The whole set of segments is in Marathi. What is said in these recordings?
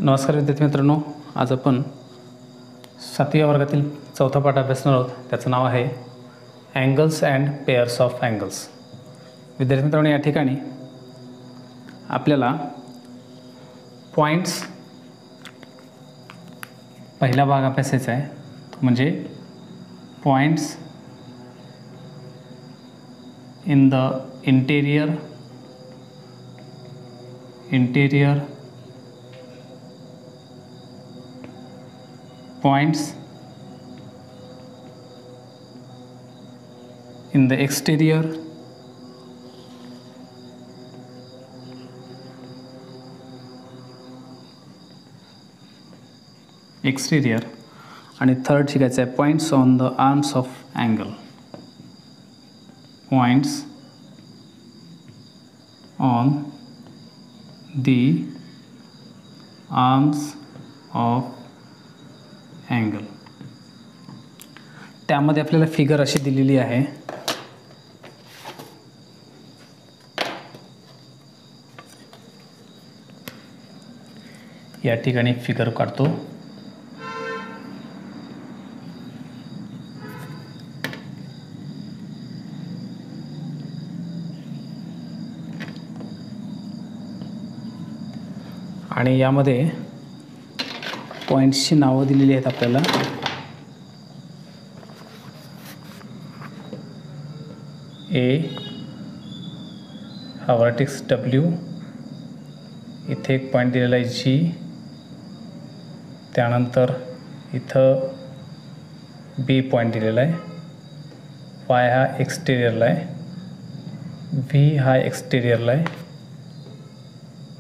नमस्कार विद्यार्थी मित्रांनो, आज आपण 7वी वर्गातील चौथा पाठ अभ्यासणार आहोत. त्याचं नाव आहे angles and pairs of angles. विद्यार्थी मित्रांनो, या ठिकाणी आपल्याला पॉईंट्स पहिला भाग अभ्यासायचा आहे, म्हणजे points in the interior points in the exterior आणि थर्ड शिकायचं आहे points on the arms of angle. Points on the arms of angle. त्यामध्ये आपल्याला फिगर अशी दिलेली आहे. या ठिकाणी फिगर काढतो. आणि यामध्ये पॉईंट्सची नावं दिलेली आहेत आपल्याला. ए हा वर्टेक्स W, इथे एक पॉईंट दिलेला आहे G, त्यानंतर इथं B पॉईंट दिलेला आहे. Y हा एक्सटेरियरला आहे, V हा एक्सटेरियरला आहे,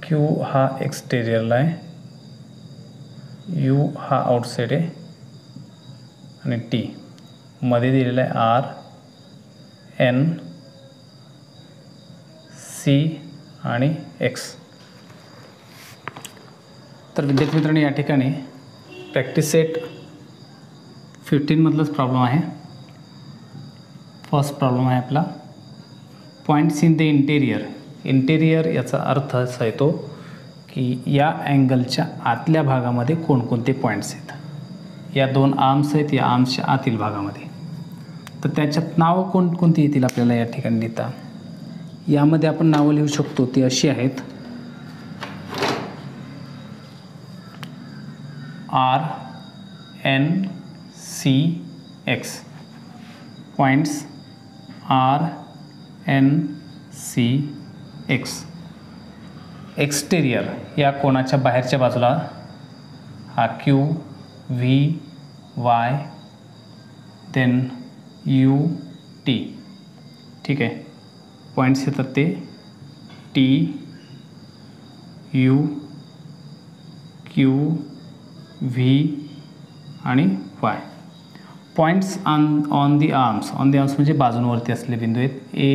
Q हा एक्सटेरियरला आहे, U हा आउटसाइड आहे आणि T मध्ये दिलेला आहे R, N, C आणि X. तर विद्यार्थी मित्रांनो, या ठिकाणी प्रॅक्टिस सेट 15 मधलाच प्रॉब्लेम आहे. फर्स्ट प्रॉब्लेम आहे आपला पॉईंट्स इन द इंटेरियर. याचा अर्थ असा येतो की या अँगलच्या आतल्या भागामध्ये कोणकोणते पॉईंट्स आहेत. या दोन आर्म्स आहेत, या आर्म्सच्या आतील भागामध्ये. तर त्याच्यात नावं कोणकोणती येतील आपल्याला या ठिकाणी लिहिता. यामध्ये आपण नावं लिहू शकतो ती अशी आहेत: R, N, C, X. Points R, N, C, X. Exterior या कोणाच्या बाहेरच्या बाजूला हा Q, V, Y, then U, T. ठीक आहे. पॉईंट्स येतात ते T, U, Q, V आणि Y. Points on the arms म्हणजे बाजूंवरती असलेले बिंदू आहेत. A,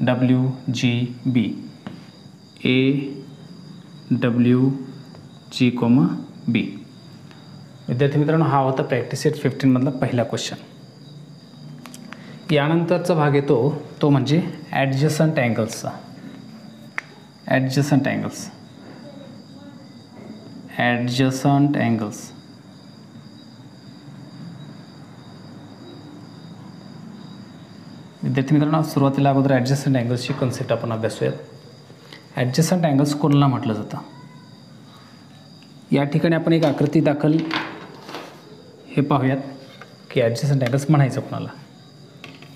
W, G, B. A, W, G, B. विद्यार्थी मित्रांनो, हा होता प्रॅक्टिस सेट 15 मधला पहिला क्वेश्चन. यानंतरचा भाग येतो तो म्हणजे ॲडजसंट अँगल्सचा. ॲडजसंट अँगल्स. विद्यार्थी मित्रांनो, सुरुवातीला अगोदर ॲडजसंट अँगल्सची कन्सेप्ट आपण अभ्यासूयात. ॲडजसंट अँगल्स कोणाला म्हटलं जातं. या ठिकाणी आपण एक आकृती दाखल हे पाहूयात की ॲडजसंट अँगल्स म्हणायचं कोणाला.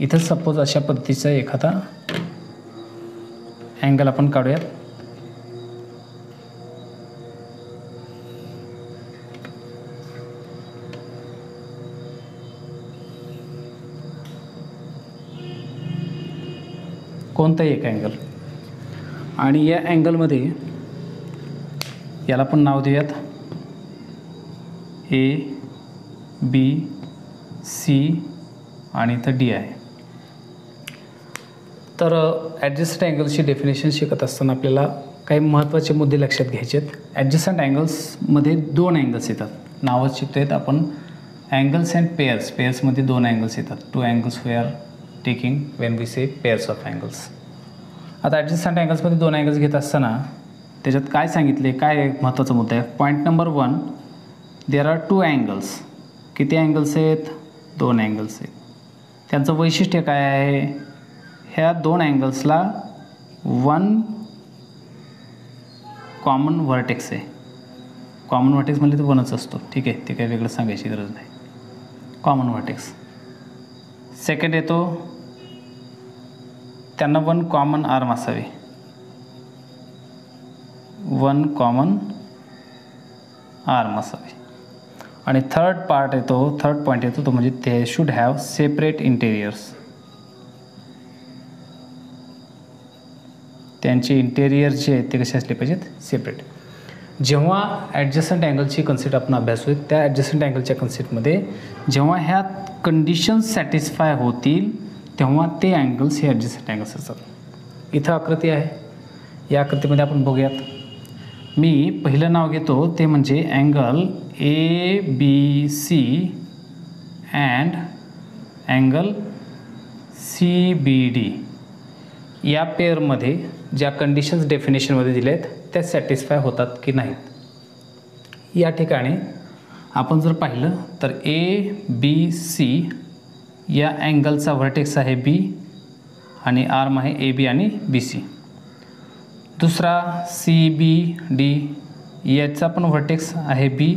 इथं सपोज अशा पद्धतीचा एखादा अँगल आपण काढूयात. कोणताही एक अँगल. आणि या अँगलमध्ये याला पण नाव देऊयात A, B, C आणि इथं D आहे. तर ॲडजसंट अँगल्सची डेफिनेशन शिकत असताना आपल्याला काही महत्त्वाचे मुद्दे लक्षात घ्यायचे आहेत. ॲडजसंट अँगल्समध्ये दोन अँगल्स येतात. नावच शिकतो आहेत आपण अँगल्स अँड पेअर्स. पेअर्समध्ये दोन अँगल्स येतात. 2 angles we are taking when we say pairs of angles. आता ॲडजस्टंट अँगल्समध्ये दोन अँगल्स घेत असताना त्याच्यात काय सांगितले, काय महत्त्वाचा मुद्दा आहे. Point number 1, there are 2 angles. किती अँगल्स आहेत? 2 अँगल्स आहेत. त्यांचं वैशिष्ट्य काय आहे? ह्या 2 अँगल्सला 1 कॉमन व्हर्टेक्स आहे. कॉमन व्हर्टेक्स म्हणजे तो 1च असतो. ठीक आहे, ते काही वेगळं सांगायची गरज नाही. Common vertex. सेकंड येतो, त्यांना 1 कॉमन आर्म असावे. 1 कॉमन आर्म असावे. आणि थर्ड पॉईंट येतो तो म्हणजे ते शुड हॅव सेपरेट इंटेरियर्स. त्यांचे इंटेरियर जे आहेत ते कसे असले पाहिजेत? सेपरेट. जेव्हा ॲडजस्टंट अँगलची कन्सेप्ट आपण अभ्यासू, त्या ॲडजस्टंट अँगलच्या कन्सेप्टमध्ये जेव्हा ह्या कंडिशन्स सॅटिस्फाय होतील तेव्हा ते अँगल्स हे ॲडजस्टंट अँगल्स असतात. इथं आकृती आहे, या आकृतीमध्ये आपण बघूयात. मी पहिलं नाव घेतो ते म्हणजे angle ABC and angle CBD. या पेअरमध्ये ज्या कंडिशन्स डेफिनेशनमध्ये दिल्या आहेत त्या सॅटिस्फाय होतात की नाहीत. या ठिकाणी आपण जर पाहिलं तर ABC या अँगलचा व्हर्टेक्स आहे B आणि आर्म आहे AB आणि BC. दुसरा CBD याचा पण व्हर्टेक्स आहे B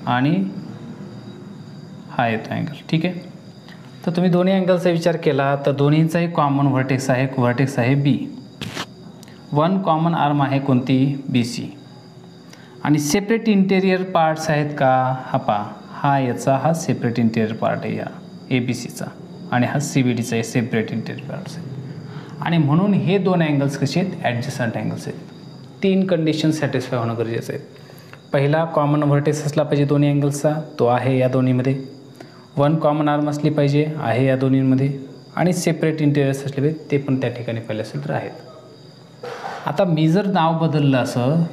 आणि हा येतो अँगल. ठीक आहे, तर तुम्ही दोन्ही अँगलचा विचार केला तर दोन्हीचाही कॉमन व्हर्टेक्स आहे B. 1 कॉमन आर्म आहे कोणती? BC. आणि सेपरेट इंटेरियर पार्ट्स आहेत का? हा सेपरेट इंटेरियर पार्ट आहे या ABCचा आणि हा CBDचा आहे सेपरेट इंटेरियर पार्ट्स आहे. आणि म्हणून हे 2 अँगल्स कसे आहेत? ॲडजस्टंट अँगल्स आहेत. 3 कंडिशन सॅटिस्फाय होणं गरजेचं आहे. पहिला, कॉमन व्हर्टेक्स असला पाहिजे दोन्ही अँगल्सचा, तो आहे या दोन्हीमध्ये. 1 कॉमन आर्म असली पाहिजे, आहे या दोन्हीमध्ये. आणि सेपरेट इंटेरियर्स असले पाहिजे, ते पण त्या ठिकाणी पाहिजे असेल तर आहेत. आता मी जर नाव बदललं असं,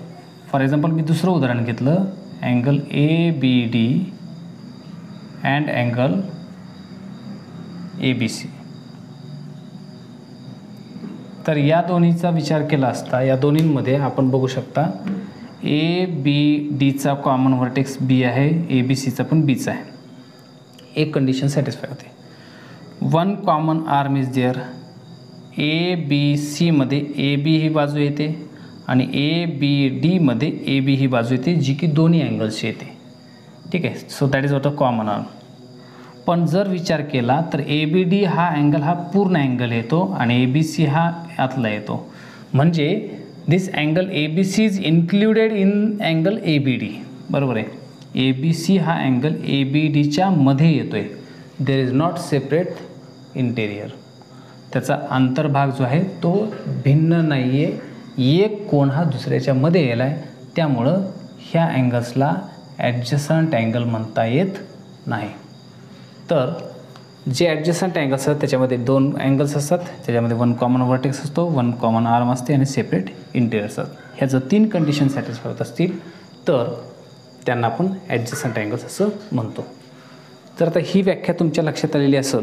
फॉर एक्झाम्पल मी दुसरं उदाहरण घेतलं, angle ABD and angle ABC. तर या दोन्हीचा विचार केला असता या दोन्हींमध्ये आपण बघू शकता ABDचा कॉमन व्हर्टेक्स B आहे, ABCचा पण Bचा आहे. एक कंडिशन सॅटिस्फाय होते. 1 कॉमन आर्म इज देअर. ABCमध्ये AB ही बाजू येते आणि ABDमध्ये AB ही बाजू येते, जी की दोन्ही अँगल्सची येते. ठीक आहे, so that is what a common arm. पण जर विचार केला तर ABD हा अँगल हा पूर्ण अँगल येतो आणि ABC हा आतला येतो. म्हणजे this angle ABC is included in angle ABD. बरोबर आहे, ABC हा अँगल ABDच्या मध्ये येतो आहे. There is not separate interior. त्याचा अंतर्भाग जो आहे तो भिन्न नाही आहे, एक कोण हा दुसऱ्याच्या मध्ये येला आहे. त्यामुळं ह्या अँगल्सला ॲडजस्टंट अँगल म्हणता येत नाही. तर जे ॲडजस्टंट अँगल्स असतात त्याच्यामध्ये 2 अँगल्स असतात, त्याच्यामध्ये 1 कॉमन व्हर्टेक्स असतो, 1 कॉमन आर्म असते आणि सेपरेट इंटेरियर असतात. ह्या जर 3 कंडिशन सॅटिस्फाय होत असतील तर त्यांना आपण ॲडजस्टंट अँगल्स असं म्हणतो. तर आता ही व्याख्या तुमच्या लक्षात आलेली असेल.